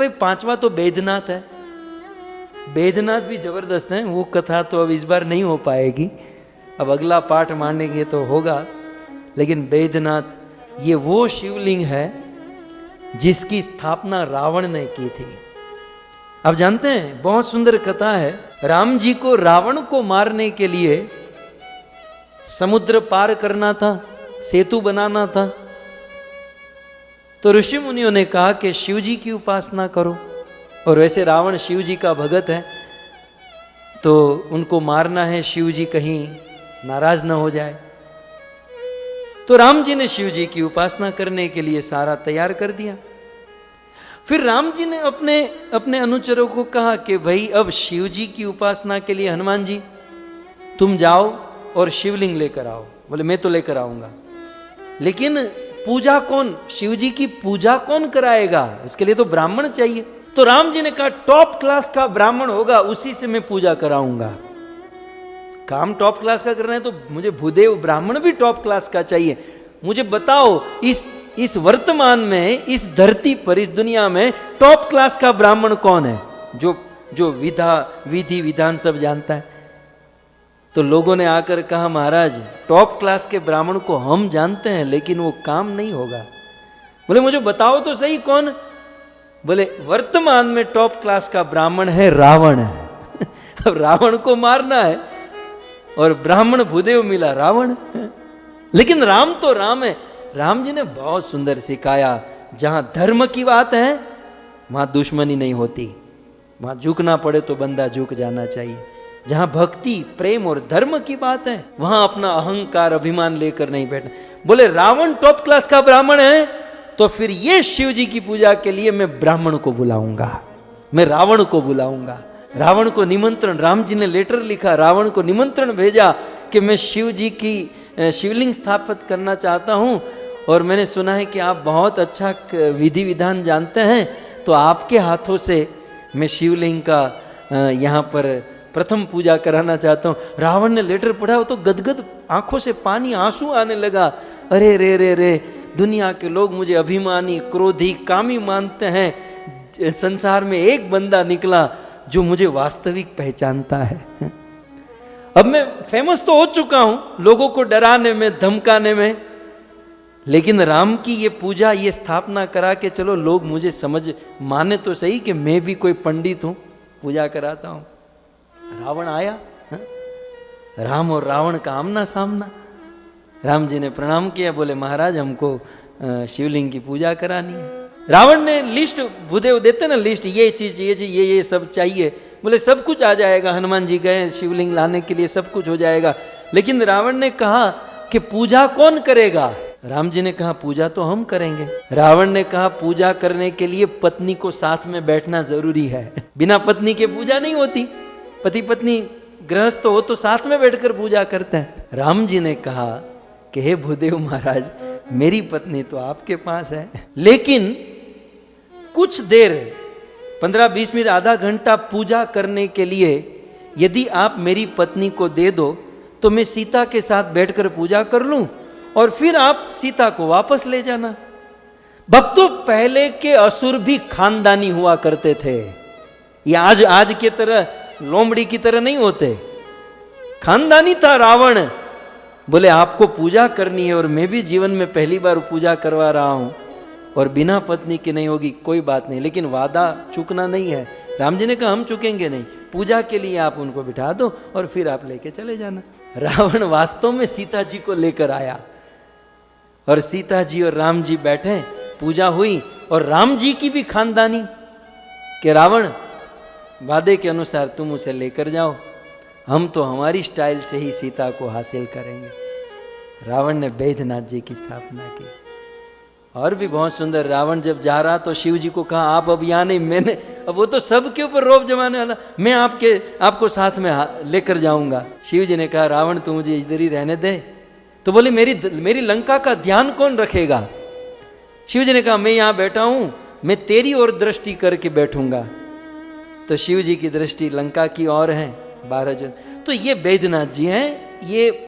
भाई पांचवा तो बैद्यनाथ है। बैद्यनाथ भी जबरदस्त है। वो कथा तो अब इस बार नहीं हो पाएगी, अब अगला पाठ मानेंगे तो होगा। लेकिन बैद्यनाथ ये वो शिवलिंग है जिसकी स्थापना रावण ने की थी। आप जानते हैं, बहुत सुंदर कथा है। राम जी को रावण को मारने के लिए समुद्र पार करना था, सेतु बनाना था। तो ऋषि मुनियों ने कहा कि शिव जी की उपासना करो। और वैसे रावण शिव जी का भगत है, तो उनको मारना है, शिव जी कहीं नाराज ना हो जाए। तो राम जी ने शिव जी की उपासना करने के लिए सारा तैयार कर दिया। फिर राम जी ने अपने अनुचरों को कहा कि भाई अब शिव जी की उपासना के लिए हनुमान जी तुम जाओ और शिवलिंग लेकर आओ। बोले मैं तो लेकर आऊंगा, लेकिन पूजा कौन, शिव जी की पूजा कौन कराएगा, उसके लिए तो ब्राह्मण चाहिए। तो राम जी ने कहा टॉप क्लास का ब्राह्मण होगा, उसी से मैं पूजा कराऊंगा। काम टॉप क्लास का करना है तो मुझे भूदेव ब्राह्मण भी टॉप क्लास का चाहिए। मुझे बताओ इस वर्तमान में, इस धरती पर, इस दुनिया में टॉप क्लास का ब्राह्मण कौन है जो विधि विधान सब जानता है। तो लोगों ने आकर कहा महाराज टॉप क्लास के ब्राह्मण को हम जानते हैं, लेकिन वो काम नहीं होगा। बोले मुझे बताओ तो सही कौन। बोले वर्तमान में टॉप क्लास का ब्राह्मण है रावण है। अब रावण को मारना है और ब्राह्मण भूदेव मिला रावण। लेकिन राम तो राम है। राम जी ने बहुत सुंदर सिखाया, जहां धर्म की बात है वहां दुश्मनी नहीं होती, वहां झुकना पड़े तो बंदा झुक जाना चाहिए। जहां भक्ति प्रेम और धर्म की बात है वहां अपना अहंकार अभिमान लेकर नहीं बैठना। बोले रावण टॉप क्लास का ब्राह्मण है, तो फिर ये शिव जी की पूजा के लिए मैं ब्राह्मण को बुलाऊंगा, मैं रावण को बुलाऊंगा। रावण को निमंत्रण, राम जी ने लेटर लिखा, रावण को निमंत्रण भेजा कि मैं शिव जी की शिवलिंग स्थापित करना चाहता हूं, और मैंने सुना है कि आप बहुत अच्छा विधि विधान जानते हैं, तो आपके हाथों से मैं शिवलिंग का यहाँ पर प्रथम पूजा कराना चाहता हूँ। रावण ने लेटर पढ़ा, वो तो गदगद आंखों से पानी, आंसू आने लगा। अरे रे रे रे, दुनिया के लोग मुझे अभिमानी, क्रोधी, कामी मानते हैं, संसार में एक बंदा निकला जो मुझे वास्तविक पहचानता है। अब मैं फेमस तो हो चुका हूं लोगों को डराने में, धमकाने में, लेकिन राम की ये पूजा, ये स्थापना करा के चलो लोग मुझे समझ माने तो सही कि मैं भी कोई पंडित हूं, पूजा कराता हूं। रावण आया, राम और रावण का आमना सामना। राम जी ने प्रणाम किया, बोले महाराज हमको शिवलिंग की पूजा करानी है। रावण ने लिस्ट, भूदेव देते ना लिस्ट, ये चीज ये सब चाहिए। बोले सब कुछ आ जाएगा, हनुमान जी गए शिवलिंग लाने के लिए, सब कुछ हो जाएगा। लेकिन रावण ने कहा कि पूजा कौन करेगा। राम जी ने कहा पूजा तो हम करेंगे। रावण ने कहा पूजा करने के लिए पत्नी को साथ में बैठना जरूरी है, बिना पत्नी के पूजा नहीं होती। पति पत्नी गृहस्थ हो तो साथ में बैठकर पूजा करते हैं। राम जी ने कहा कि हे भूदेव महाराज, मेरी पत्नी तो आपके पास है, लेकिन कुछ देर 15-20 मिनट, आधा घंटा पूजा करने के लिए यदि आप मेरी पत्नी को दे दो तो मैं सीता के साथ बैठकर पूजा कर लूं और फिर आप सीता को वापस ले जाना। भक्तों, पहले के असुर भी खानदानी हुआ करते थे, ये आज के तरह लोमड़ी की तरह नहीं होते। खानदानी था रावण। बोले आपको पूजा करनी है और मैं भी जीवन में पहली बार पूजा करवा रहा हूं और बिना पत्नी के नहीं होगी, कोई बात नहीं, लेकिन वादा चूकना नहीं है। राम जी ने कहा हम चुकेंगे नहीं, पूजा के लिए आप उनको बिठा दो और फिर आप लेके चले जाना। रावण वास्तव में सीता जी को लेकर आया और सीता जी और राम जी बैठे, पूजा हुई। और राम जी की भी खानदानी कि रावण वादे के अनुसार तुम उसे लेकर जाओ, हम तो हमारी स्टाइल से ही सीता को हासिल करेंगे। रावण ने बैद्यनाथ जी की स्थापना की। और भी बहुत सुंदर, रावण जब जा रहा तो शिव जी को कहा आप अब यहाँ नहीं, मैंने, अब वो तो सबके ऊपर रौब जमाने वाला, मैं आपको साथ में लेकर जाऊंगा। शिव जी ने कहा रावण तू मुझे इधर ही रहने दे। तो बोले मेरी लंका का ध्यान कौन रखेगा। शिव जी ने कहा मैं यहाँ बैठा हूं, मैं तेरी ओर दृष्टि करके बैठूंगा। तो शिव जी की दृष्टि लंका की ओर है, 12 जन। तो ये बैद्यनाथ जी हैं, ये